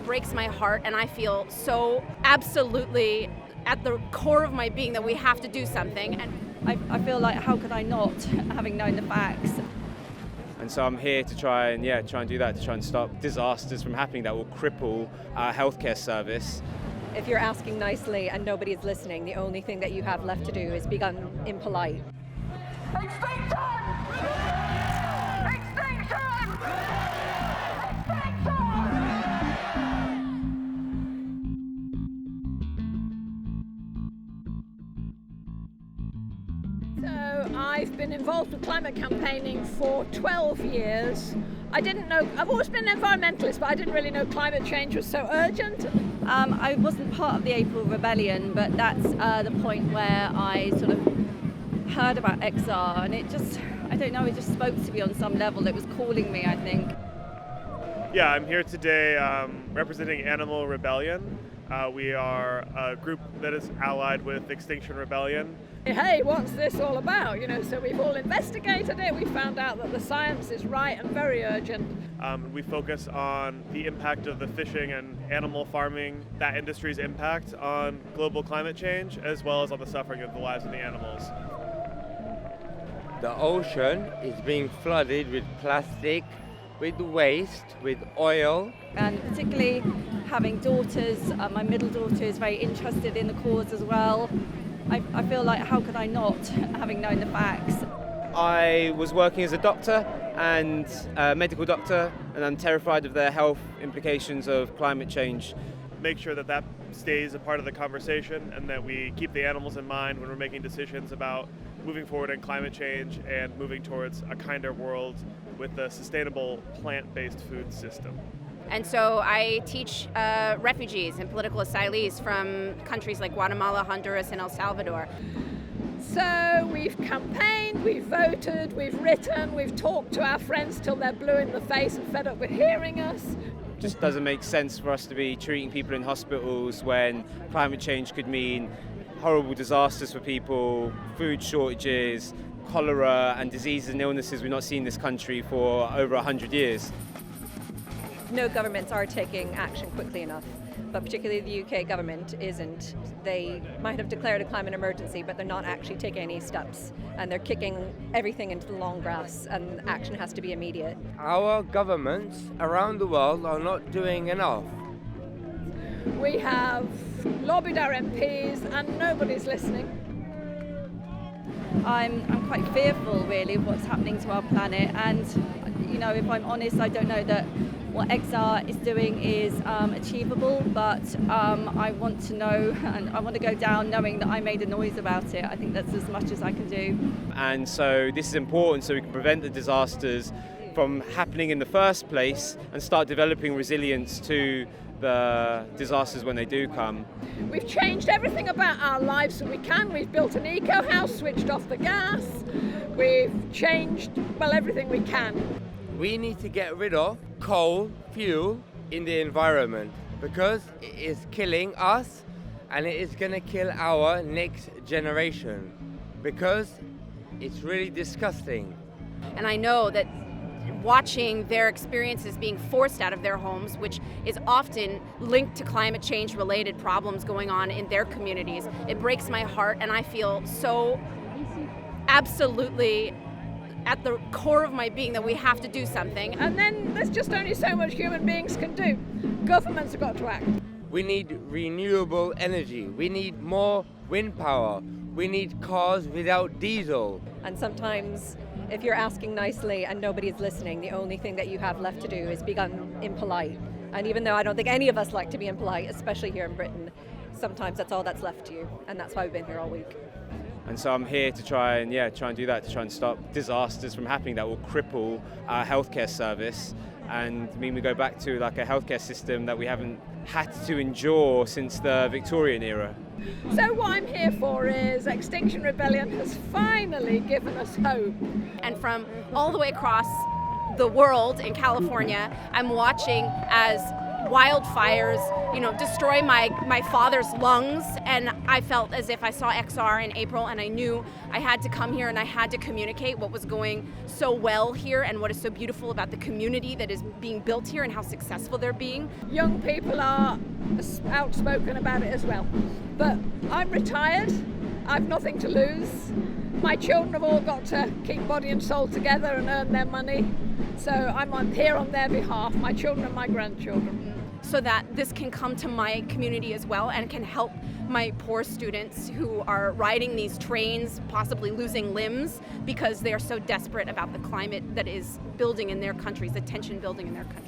breaks my heart, and I feel so absolutely at the core of my being that we have to do something. And I feel like, how could I not, having known the facts? And so I'm here to try and do that, to try and stop disasters from happening that will cripple our healthcare service. If you're asking nicely and nobody's listening, the only thing that you have left to do is be impolite. Extinction! Extinction! Extinction! So I've been involved with climate campaigning for 12 years. I've always been an environmentalist, but I didn't really know climate change was so urgent. I wasn't part of the April Rebellion, but that's the point where I sort of heard about XR, and it just spoke to me on some level. It was calling me, I think. Yeah, I'm here today representing Animal Rebellion. We are a group that is allied with Extinction Rebellion. Hey, what's this all about? So we've all investigated it. We found out that the science is right and very urgent. We focus on the impact of the fishing and animal farming, that industry's impact on global climate change, as well as on the suffering of the lives of the animals. The ocean is being flooded with plastic, with waste, with oil. And particularly having daughters, my middle daughter is very interested in the cause as well. I feel like, how could I not, having known the facts? I was working as a doctor and a medical doctor, and I'm terrified of the health implications of climate change. Make sure that stays a part of the conversation, and that we keep the animals in mind when we're making decisions about moving forward in climate change and moving towards a kinder world with a sustainable plant-based food system. And so I teach refugees and political asylees from countries like Guatemala, Honduras, and El Salvador. So we've campaigned, we've voted, we've written, we've talked to our friends till they're blue in the face and fed up with hearing us. It just doesn't make sense for us to be treating people in hospitals when climate change could mean horrible disasters for people, food shortages, cholera and diseases and illnesses we've not seen in this country for over 100 years. No governments are taking action quickly enough, but particularly the UK government isn't. They might have declared a climate emergency, but they're not actually taking any steps, and they're kicking everything into the long grass, and action has to be immediate. Our governments around the world are not doing enough. We have lobbied our MPs and nobody's listening. I'm quite fearful, really, of what's happening to our planet, and if I'm honest, I don't know that what XR is doing is achievable, but I want to know, and I want to go down knowing that I made a noise about it. I think that's as much as I can do. And so this is important so we can prevent the disasters from happening in the first place and start developing resilience to the disasters when they do come. We've changed everything about our lives that we can. We've built an eco-house, switched off the gas. We've changed, everything we can. We need to get rid of coal fuel in the environment because it is killing us and it is going to kill our next generation because it's really disgusting. And I know that watching their experiences being forced out of their homes, which is often linked to climate change related problems going on in their communities, it breaks my heart, and I feel so absolutely at the core of my being that we have to do something. And then there's just only so much human beings can do. Governments have got to act. We need renewable energy. We need more wind power. We need cars without diesel. And sometimes, if you're asking nicely and nobody's listening, the only thing that you have left to do is be impolite. And even though I don't think any of us like to be impolite, especially here in Britain, sometimes that's all that's left to you. And that's why we've been here all week. And so I'm here to try and do that, to try and stop disasters from happening that will cripple our healthcare service. And we go back to like a healthcare system that we haven't had to endure since the Victorian era. So what I'm here for is Extinction Rebellion has finally given us hope. And from all the way across the world in California, I'm watching as wildfires, destroy my father's lungs, and I felt as if I saw XR in April, and I knew I had to come here and I had to communicate what was going so well here and what is so beautiful about the community that is being built here and how successful they're being. Young people are outspoken about it as well. But I'm retired, I've nothing to lose. My children have all got to keep body and soul together and earn their money. So I'm here on their behalf, my children and my grandchildren. So that this can come to my community as well and can help my poor students who are riding these trains, possibly losing limbs because they are so desperate about the climate that is building in their countries, the tension building in their countries.